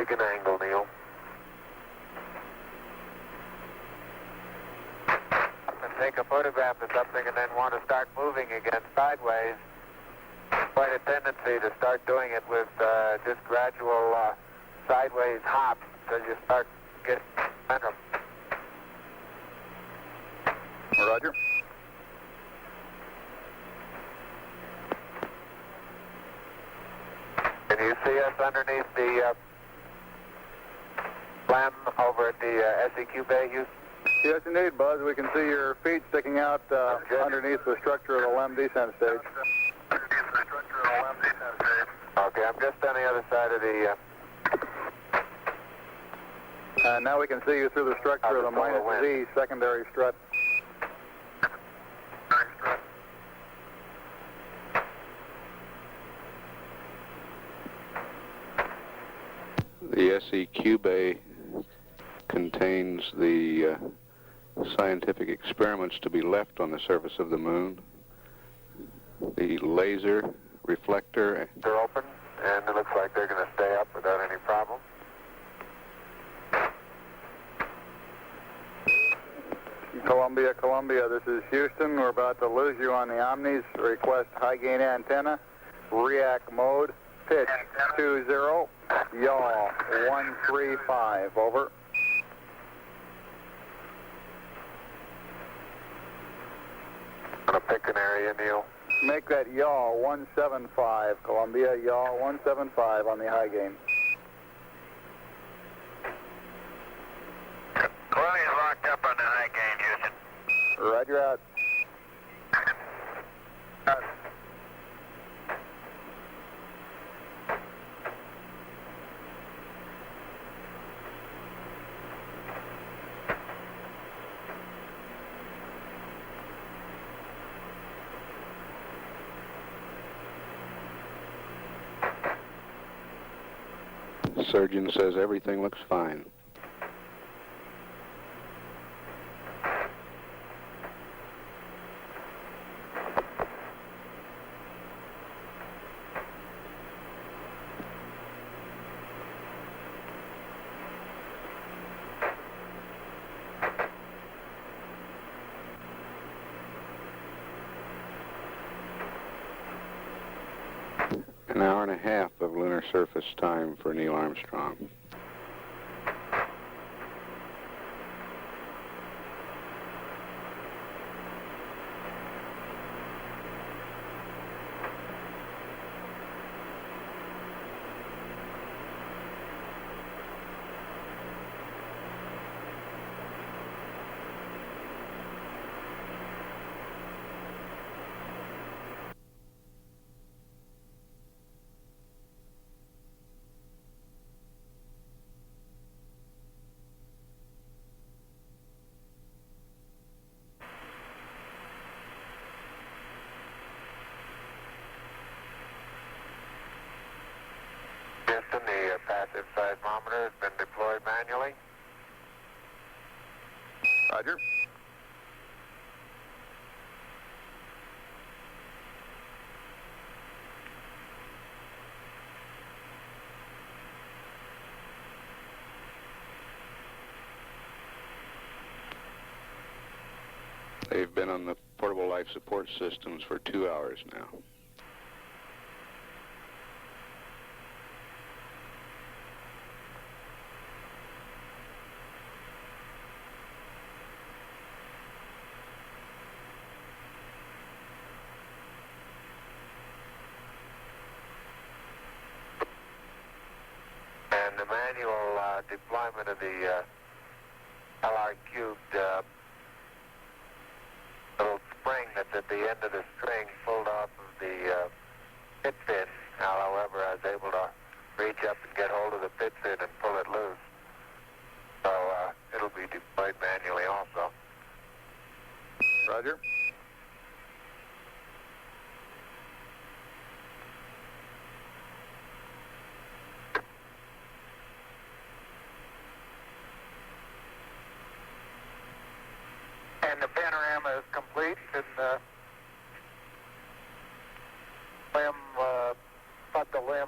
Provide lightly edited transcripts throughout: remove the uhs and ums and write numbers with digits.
Take an angle, Neil. And take a photograph of something and then want to start moving again sideways. Quite a tendency to start doing it with just gradual sideways hops until you start getting momentum. Roger. Can you see us underneath the LEM over at the SEQ Bay, Houston? Yes, indeed, Buzz. We can see your feet sticking out underneath the structure of the LEM descent stage. Okay, I'm just on the other side of the... And now we can see you through the structure of the minus Z secondary strut. The SEQ Bay contains the scientific experiments to be left on the surface of the moon. The laser, reflector. They're open, and it looks like they're going to stay up without any problem. Columbia, Columbia, this is Houston. We're about to lose you on the Omnis. Request high gain antenna. React mode. Pitch 20. Yaw 135. Over. I'm going to pick an area, Neil. Make that yaw 175. Columbia, yaw 175 on the high gain. Columbia's locked up on the high gain, Houston. Roger out. Surgeon says everything looks fine. An hour and a half of lunar surface time for Neil Armstrong. Houston, the passive seismometer has been deployed manually. Roger. They've been on the portable life support systems for 2 hours now. And the manual deployment of the LR cubed little spring that's at the end of the string pulled off of the pit fin. Now, however, I was able to reach up and get hold of the pit fin and pull it loose. So it'll be deployed manually also. Roger. And the panorama is complete, and limb, cut the limb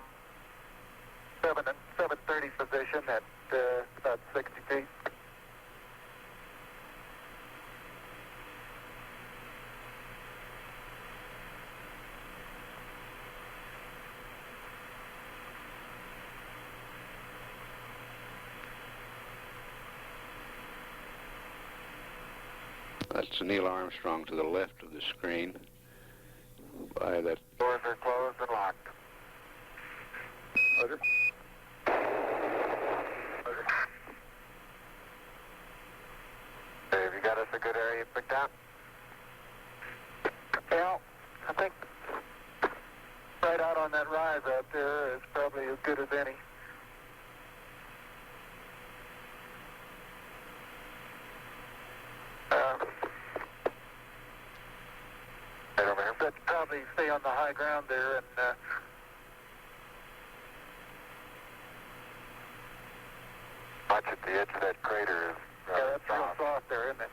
7 and 730 position at about 60 feet. That's Neil Armstrong to the left of the screen. By that. Doors are closed and locked. Roger. Hey, have you got us a good area picked out? Yeah, I think right out on that rise out there is probably as good as any. Right over here. But probably stay on the high ground there and watch at the edge of that crater is rather that's real soft there, isn't it?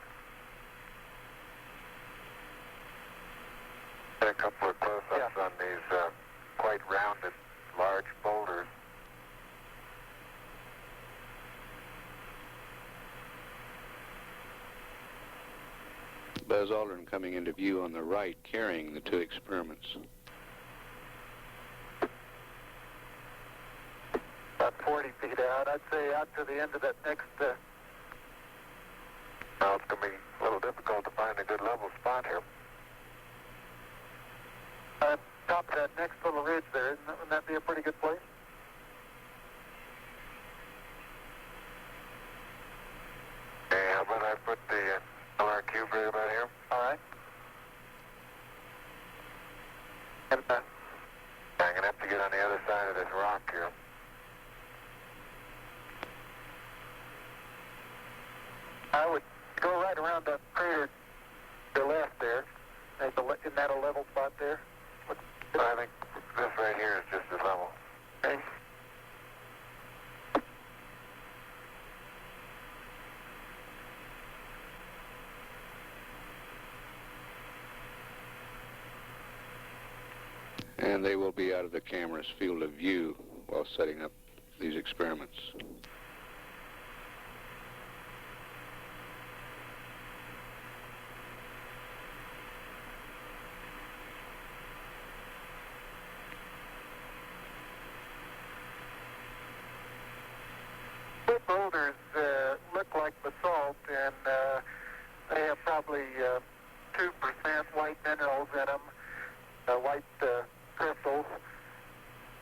Got a couple of close-ups on these quite rounded, large boulders. Buzz Aldrin coming into view on the right, carrying the two experiments. About 40 feet out. I'd say out to the end of that next... Well, it's going to be a little difficult to find a good level spot here. Top of that next little ridge there, wouldn't that be a pretty good place? Okay, how about I put the LRQ right about here? All right. And I'm going to have to get on the other side of this rock here. I would go right around that crater to the left there. Isn't that a level spot there? I think this right here is just as level. Okay. And they will be out of the camera's field of view while setting up these experiments. The boulders look like basalt, and they have probably 2% white minerals in them, white crystals.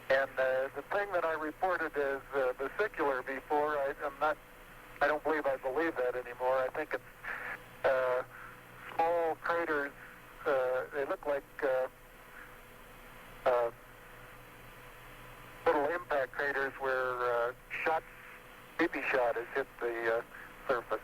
And the thing that I reported as vesicular before, I don't believe I believe that anymore. I think it's small craters. They look like little impact craters where BB shot has hit the surface.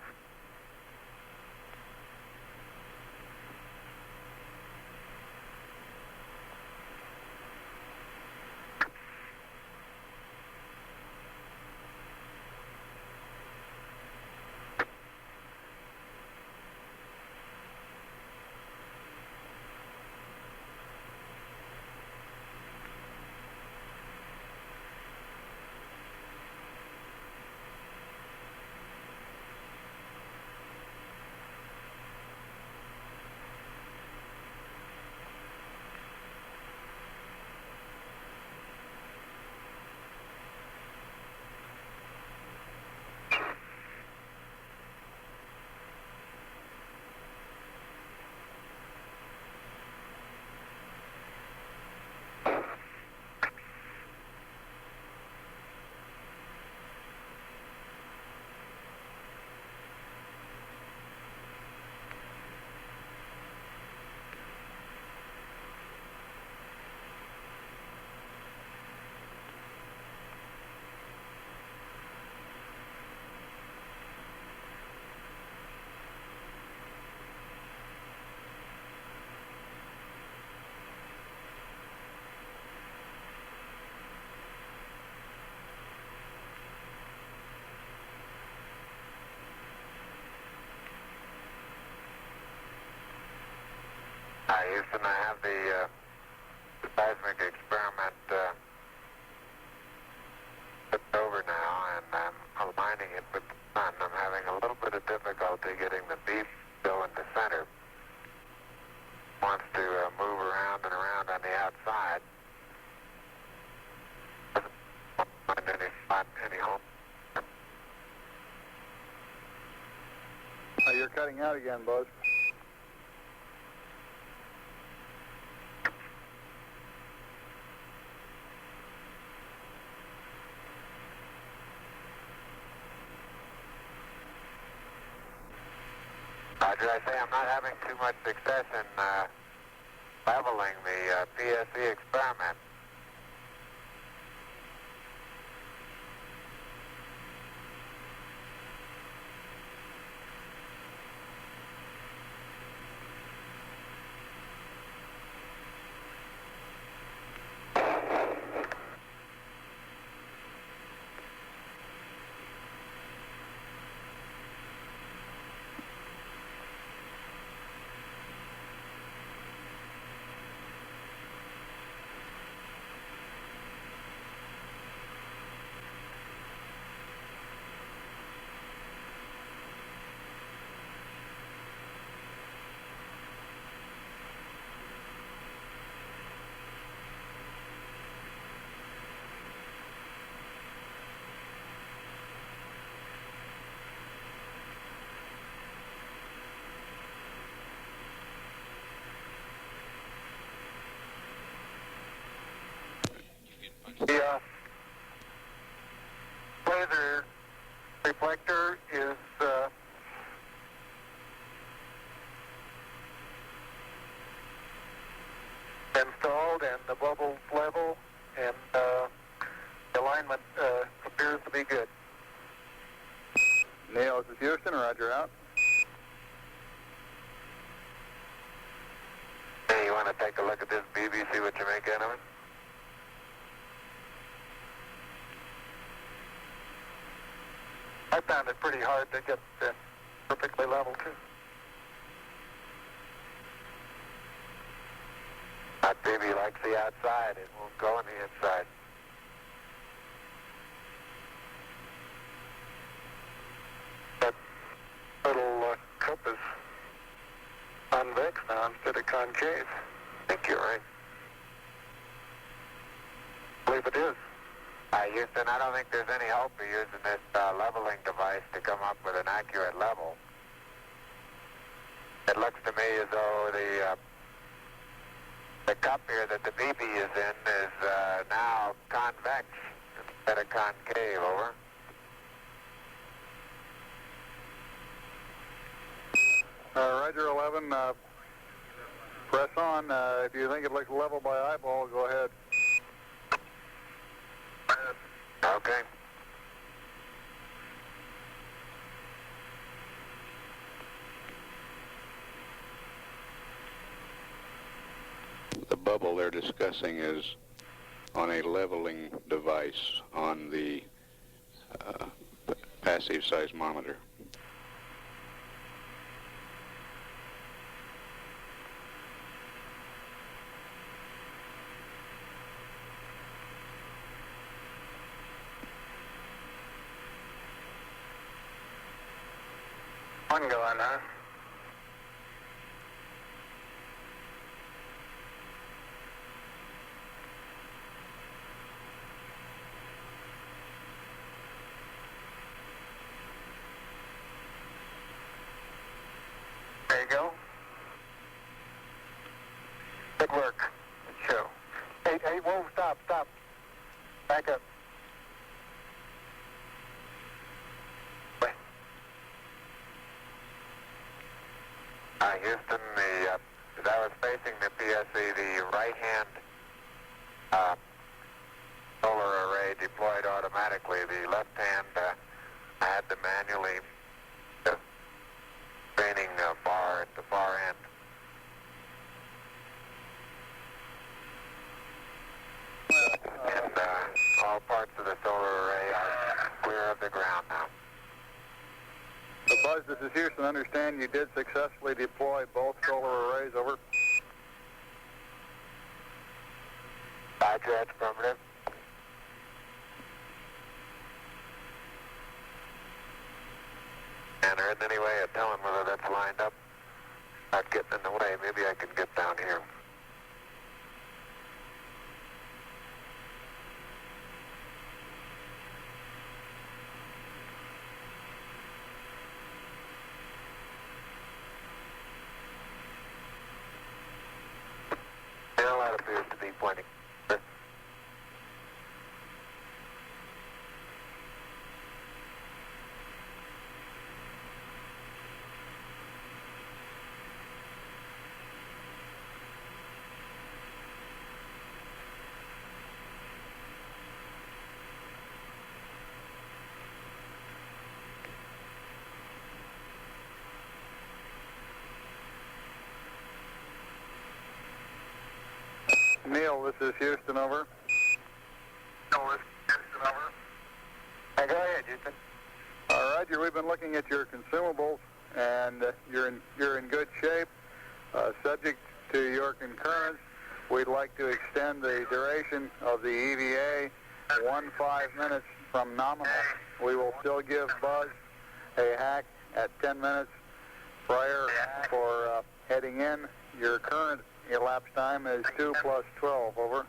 Hi, Houston. I have the seismic experiment put over over now, and I'm aligning it with the sun. I'm having a little bit of difficulty getting the beef still in the center. Wants to move around and around on the outside. Doesn't find any spot, any home. You're cutting out again, Buzz. Roger, I say I'm not having too much success in leveling the PSE experiment. The laser reflector is installed, and the bubble's level, and the alignment appears to be good. Neil, this is Houston. Roger, out. Hey, you want to take a look at this BB, see what you make out of it? I found it pretty hard to get perfectly level, too. That baby likes the outside. It won't go on the inside. That little cup is convex now instead of concave. I think you're right. I believe it is. Houston, I don't think there's any hope of using this leveling device to come up with an accurate level. It looks to me as though the cup here that the BB is in is now convex instead of concave. Over. Roger, 11. Press on. If you think it looks level by eyeball, go ahead. Okay. The bubble they're discussing is on a leveling device on the passive seismometer. One going, huh? There you go. Good work. Good show. Hey, whoa, stop. Back up. Houston, as I was facing the PSE, the right-hand solar array deployed automatically. The left hand, I had to manually training bar at the far end. And all parts of the solar array are clear of the ground now. So Buzz, this is Houston. Understand you did successfully deploy both solar arrays. Over. Roger, that's affirmative. any way of telling whether that's lined up. Not getting in the way. Maybe I can get down here. Well, that appears to be pointing. Neil, this is Houston, over. Hey, go ahead, Houston. Roger, we've been looking at your consumables, and you're in good shape. Subject to your concurrence, we'd like to extend the duration of the EVA 5 minutes from nominal. We will still give Buzz a hack at 10 minutes prior for heading in. Your current elapsed time is 2 plus 12, over.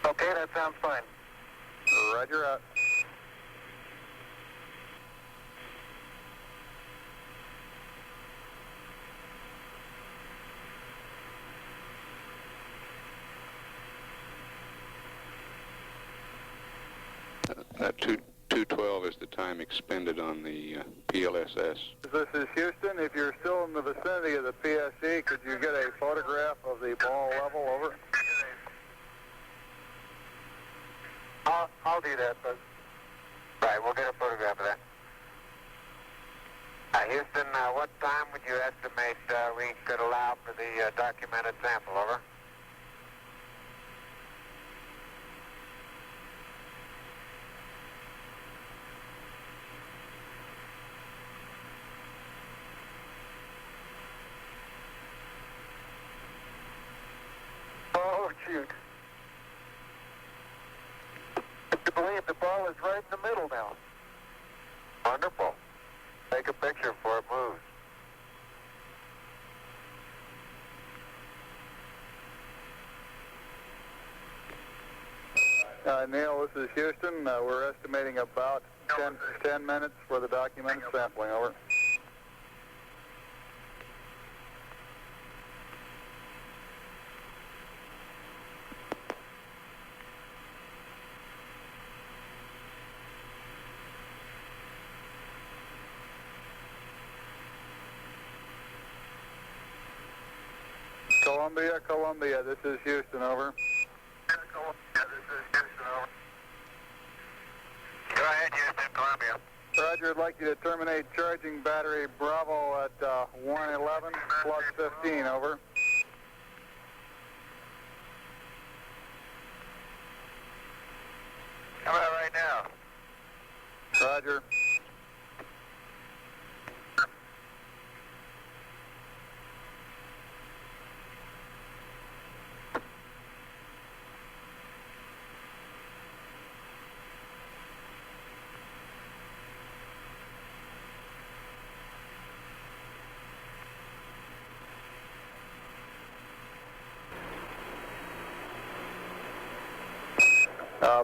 Okay, that sounds fine. Roger, out. That 212 is the time expended on the PLSS. This is Houston. If you're still in the vicinity of the PSE, could you get a photograph of the ball level, over? I'll do that, Buzz. Right, we'll get a photograph of that. Houston, what time would you estimate we could allow for the documented sample, over? Oh, shoot. I believe the ball is right in the middle now. Wonderful. Take a picture before it moves. Neil, this is Houston. We're estimating about 10 minutes for the documented sampling, over. Columbia, this is Houston, over. Go ahead, Houston, Columbia. Roger, I'd like you to terminate charging battery Bravo at 111 plus 15, over. How about right now? Roger.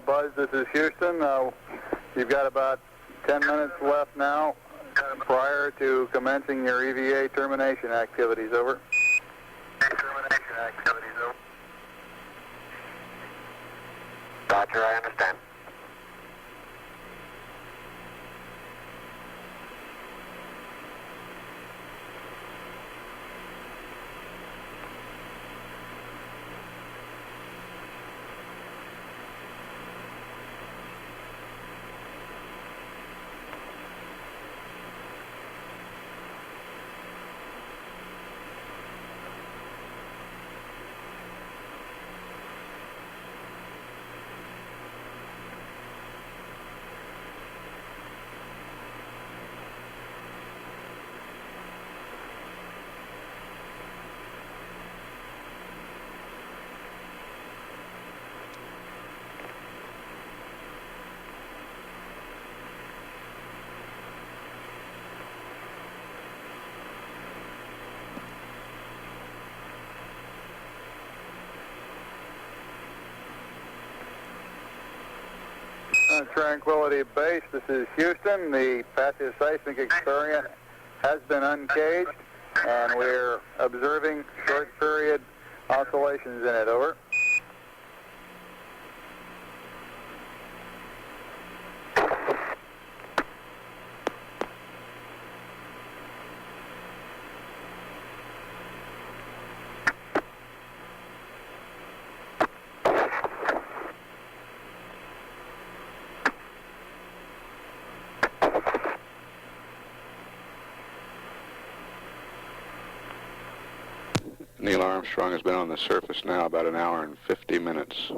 Buzz, this is Houston. You've got about 10 minutes left now prior to commencing your EVA termination activities, over. Termination activities, over. Roger, I understand. Tranquility Base, this is Houston. The passive seismic experiment has been uncaged, and we're observing short period oscillations in it. Over. Neil Armstrong has been on the surface now about an hour and 50 minutes.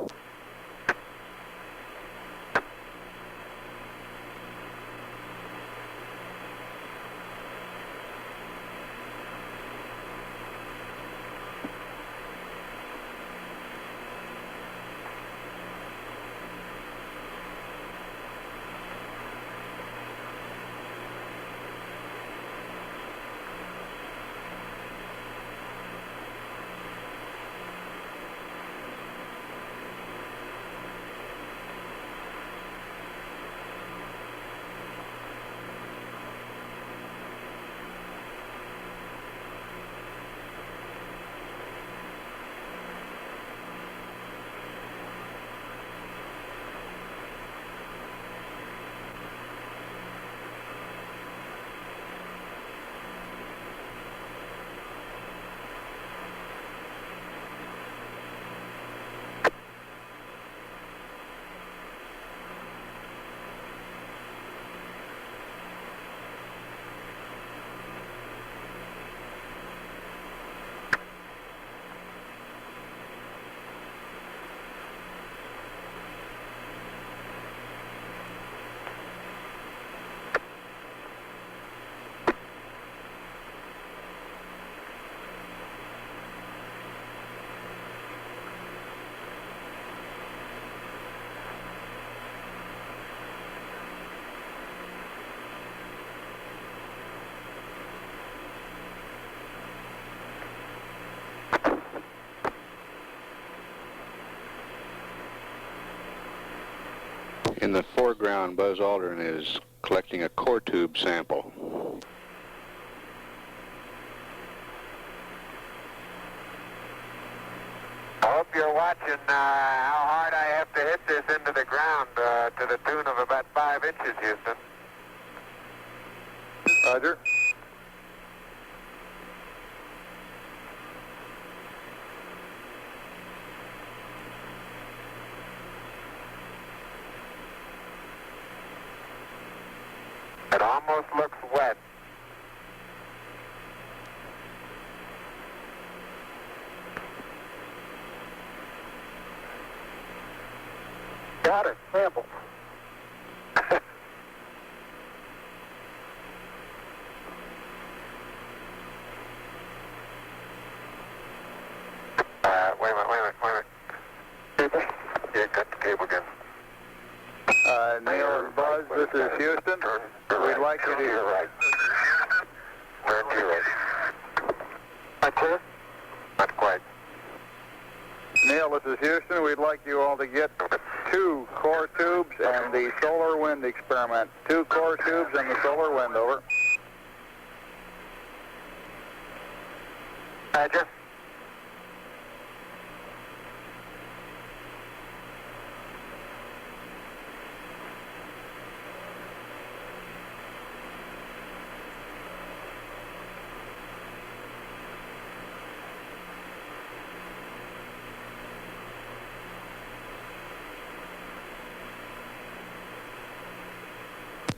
In the foreground, Buzz Aldrin is collecting a core tube sample. I hope you're watching how hard I have to hit this into the ground to the tune of about 5 inches, Houston. Roger. It almost looks wet. Got it, sample. Wait a minute. Yeah, cut the cable again. Neil and Buzz, this is Houston. We'd like you Turn to your to... right. Turn to your right. Not clear? Not quite. Neil, this is Houston. We'd like you all to get 2 core tubes and the solar wind experiment. 2 core tubes and the solar wind, over. Roger.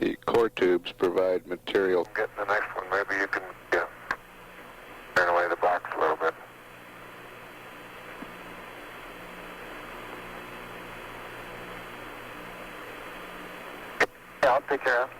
The core tubes provide material. Get the next one. Maybe you can turn away the box a little bit. Yeah, I'll take care of it.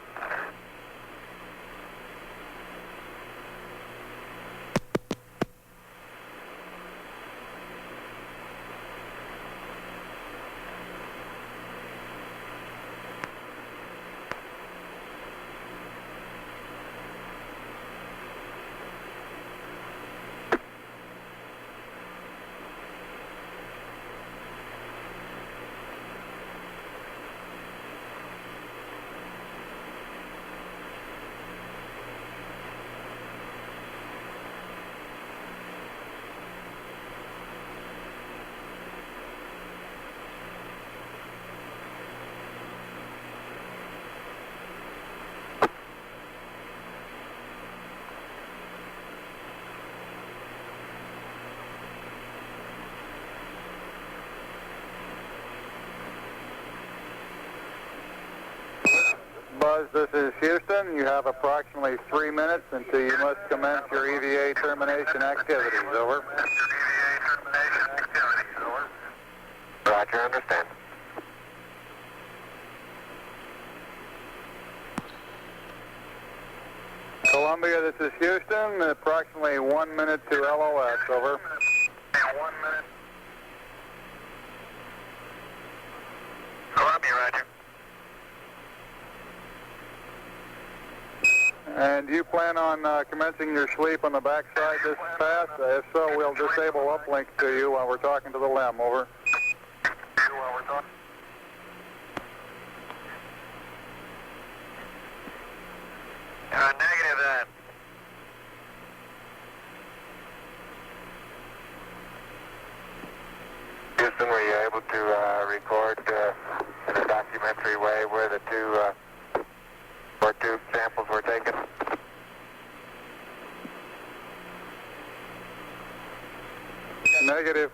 Buzz, this is Houston. You have approximately 3 minutes until you must commence your EVA termination activities. Over. Roger, understand. Columbia, this is Houston. Approximately 1 minute to LOS. Over. 1 minute. Columbia, roger. And do you plan on commencing your sleep on the backside this pass? If so, we'll disable uplink to you while we're talking to the LEM. Over. Negative that. Houston, were you able to record in a documentary way where the two core tube samples were taken? Negative.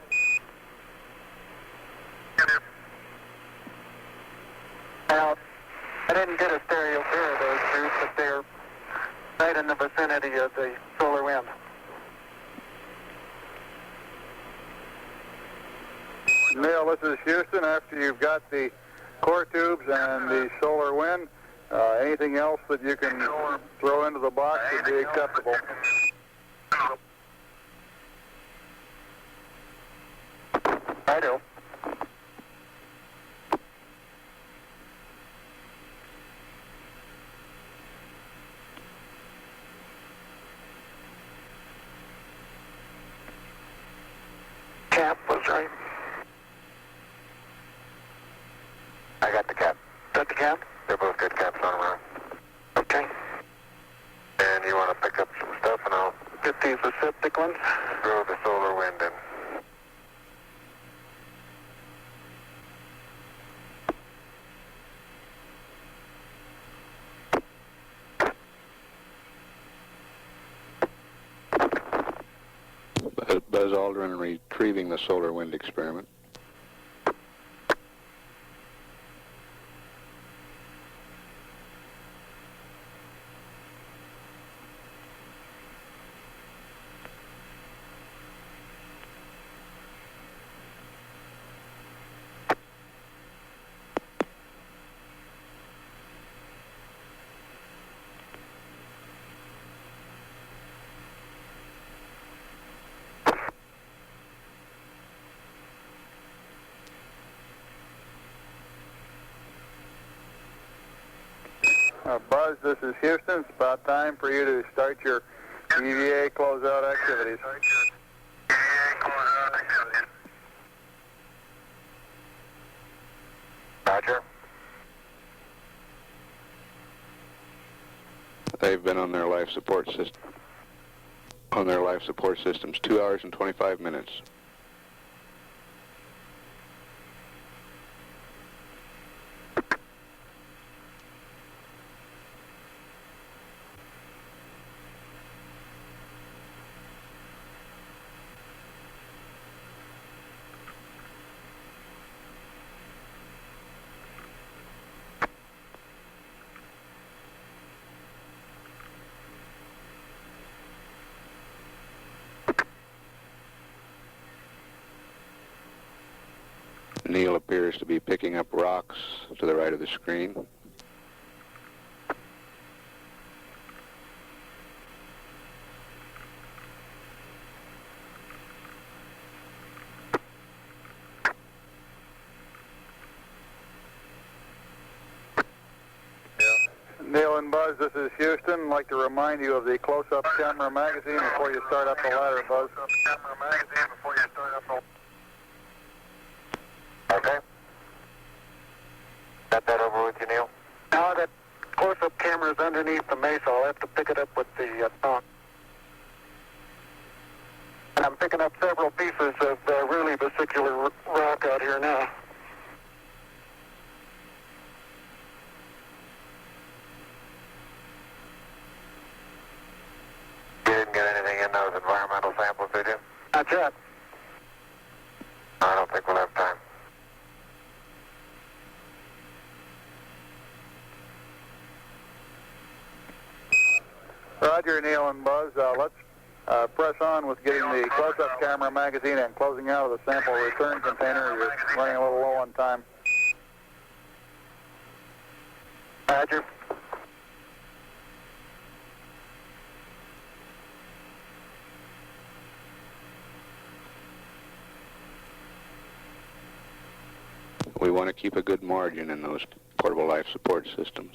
Now, I didn't get a stereo pair of those tubes, but they're right in the vicinity of the solar wind. Neil, this is Houston. After you've got the core tubes and the solar wind, anything else that you can throw into the box would be acceptable. I do. Cap was right. I got the cap. Got the cap? They're both good caps on around. Okay. And you want to pick up some stuff and I'll get these aseptic ones? Throw the solar wind in. Buzz Aldrin retrieving the solar wind experiment. Buzz, this is Houston. It's about time for you to start your EVA closeout activities. Roger. They've been on their life support system. On their life support systems, 2 hours and 25 minutes. Neil appears to be picking up rocks to the right of the screen. Neil and Buzz, this is Houston. I'd like to remind you of the close-up camera magazine before you start up the ladder, Buzz. Okay. Got that over with you, Neil? Now that close-up camera is underneath the mesa, I'll have to pick it up with the tongue. And I'm picking up several pieces of really vesicular rock out here now. You didn't get anything in those environmental samples, did you? Not yet. I don't think we'll have time. Roger, Neil and Buzz. Let's press on with getting the close-up camera magazine and closing out of the sample return container. You're running a little low on time. Roger. We want to keep a good margin in those portable life support systems.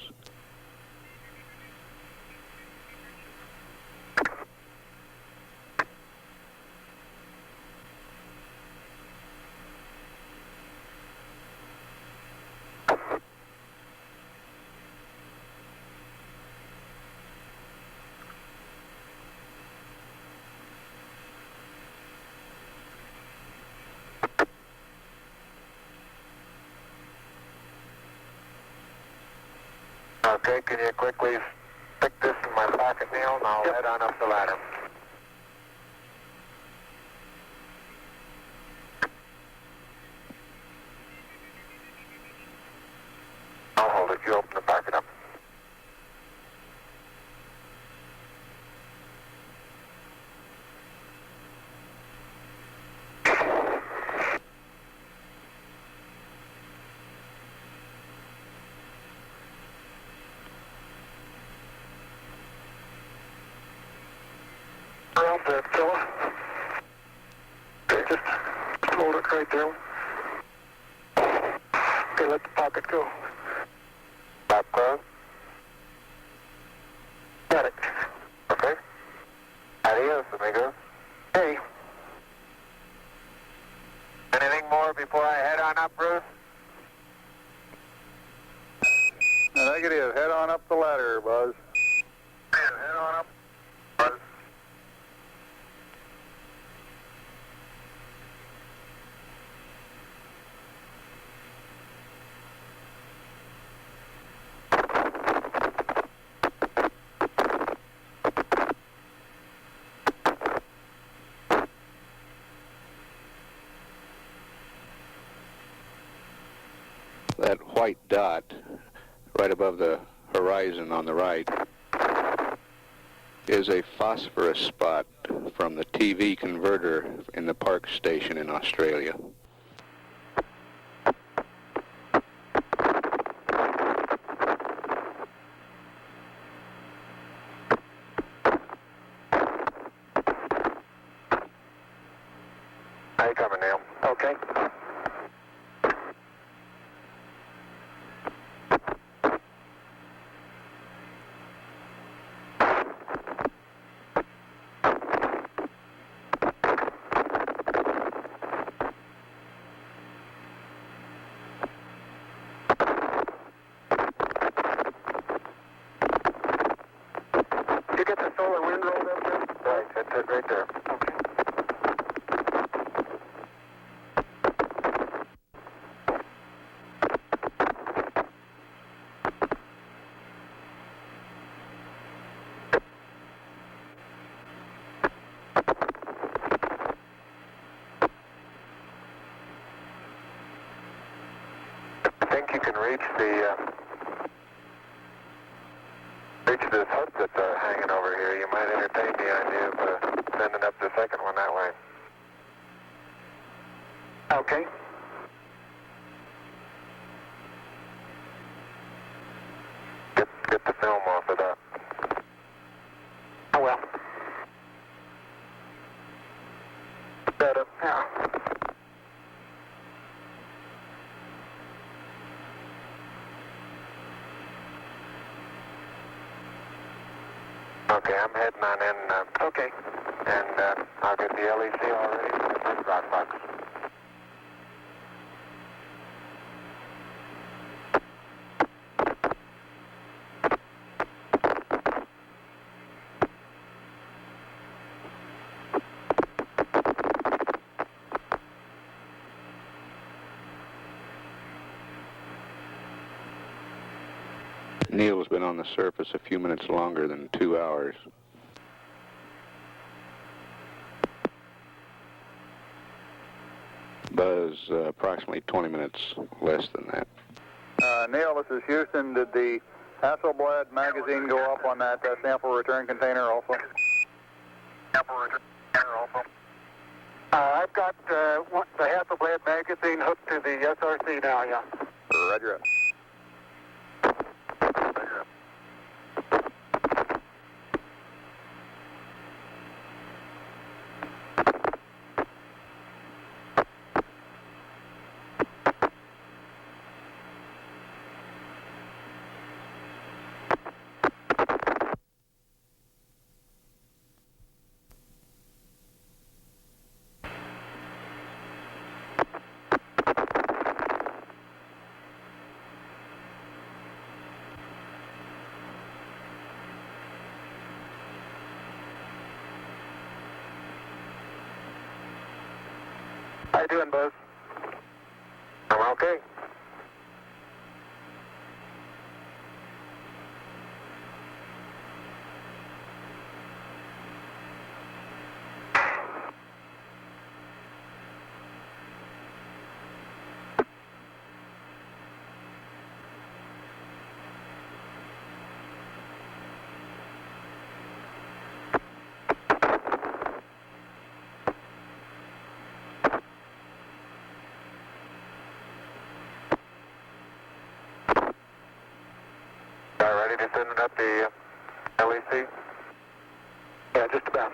Okay, can you quickly stick this in my pocket, Neil, and I'll head on up the ladder. I'll hold it. You open the pocket up. Around there, fella. Okay, just hold it right there. Okay, let the pocket go. Stop close. Got it. Okay. Adios, amigos. Hey. Anything more before I head on up, Bruce? Negative. Head on up the ladder, Buzz. Head on up. Buzz. That white dot right above the horizon on the right is a phosphorus spot from the TV converter in the Park station in Australia. How you coming, Neil? Okay. You get the solar wind rolled up there? Right, that's it right there. Okay. I think you can reach this hook that's hanging over here. You might entertain the idea of sending up the second one that way. Okay. Get the film off of that. Oh well. Better. Yeah. Okay, I'm heading on in. Okay. And I'll get the LEC all ready for the first rock box. Neil's been on the surface a few minutes longer than 2 hours. Buzz, approximately 20 minutes less than that. Neil, this is Houston. Did the Hasselblad magazine go up on that sample return container also? Sample return container also. I've got the Hasselblad magazine hooked to the SRC now, yeah. Roger it. How you doing, Buzz? I'm okay. Ready to send it up the LEC? Yeah, just about.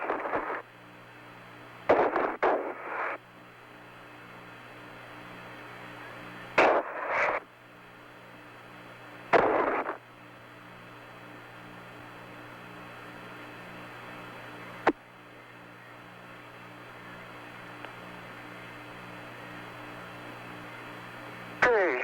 Okay.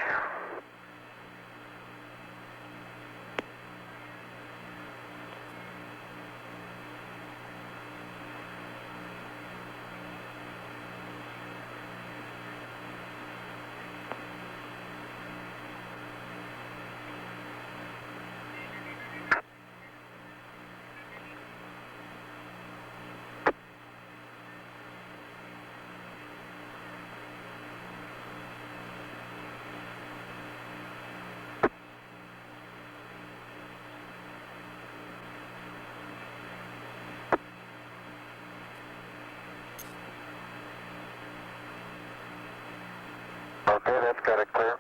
Okay, that's got it clear.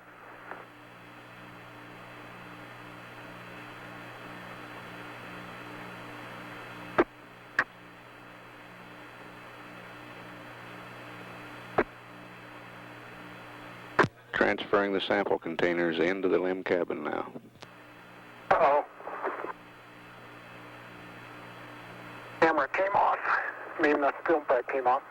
Transferring the sample containers into the limb cabin now. Uh-oh. Camera came off. I mean, the film pack came off.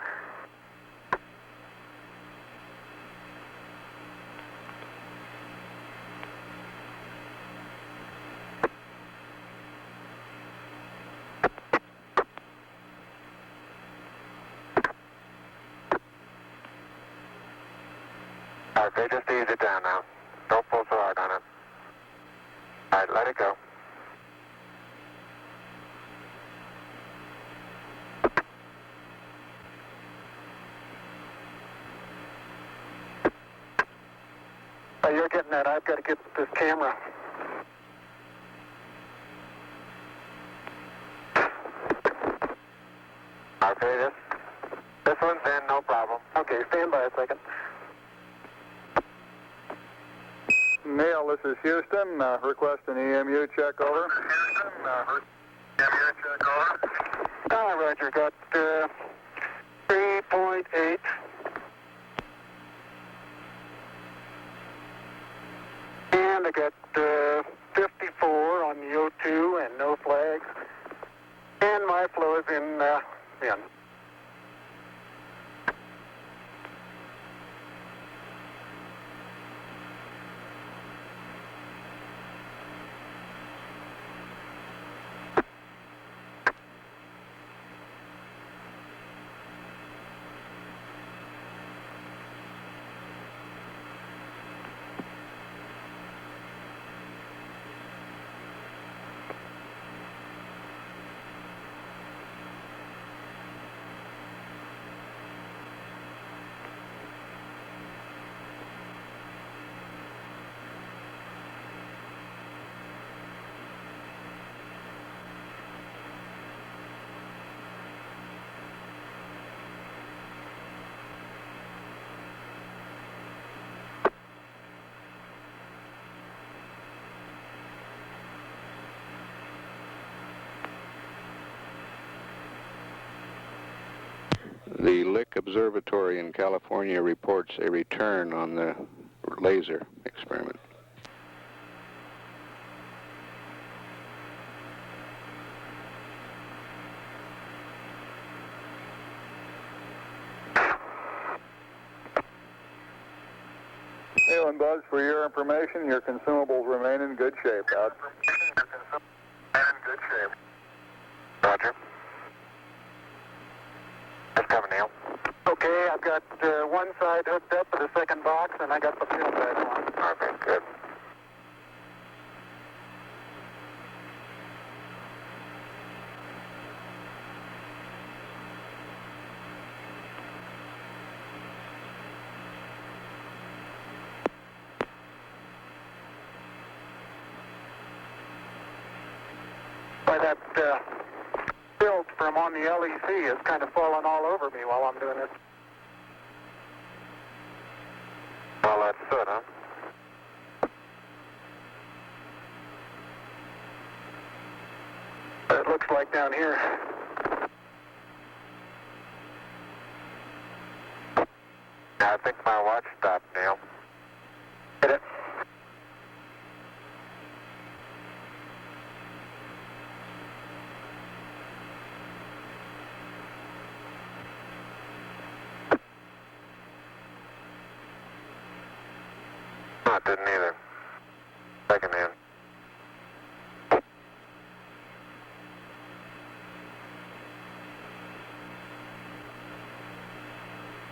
Okay, just ease it down now. Don't pull so hard on it. All right, let it go. Oh, you're getting that. I've got to get this camera. Okay, this one's in, no problem. Okay, stand by a second. Neil, this is Houston. Request an EMU check over. Houston, EMU check over. Roger, got 3.8. And I got 54 on the O2 and no flags. And my flow is in. The Lick Observatory in California reports a return on the laser experiment. Neil and Buzz, for your information, your consumables remain in good shape. Out. Roger. Just coming, Neil. Okay, I've got one side hooked up to the second box, and I got the fuel pad on. Okay, good. By that filth from on the LEC is kind of falling all over me while I'm doing this. Well, that's good, huh? It looks like down here. I think my watch stopped, Neil. Hit it. No, it didn't either. Second in.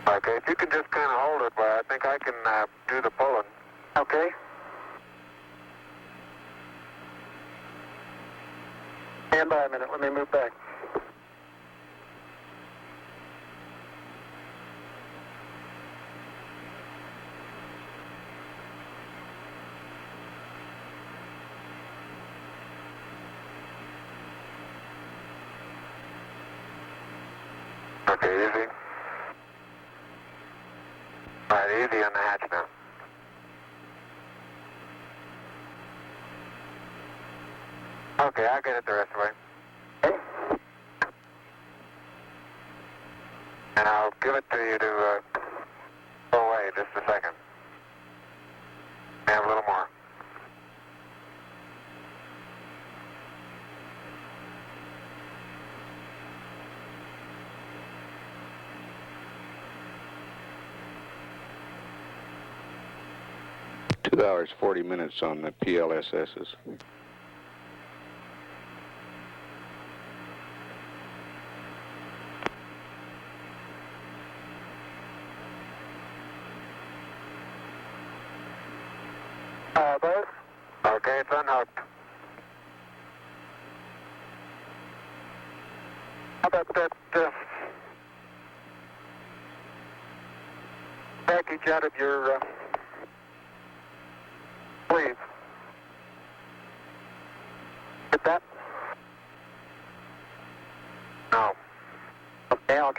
Okay, if you can just kind of hold it, well, I think I can do the pulling. Okay. Stand by a minute. Let me move back. Okay, easy. All right, easy on the hatch now. Okay, I'll get it the rest of the way. Okay. And I'll give it to you to go away just a second. Have a little more. Two hours, 40 minutes on the PLSSs. Buzz? Okay, it's unhooked. How about that package out of your sleeve? Get that? No. Okay, I'll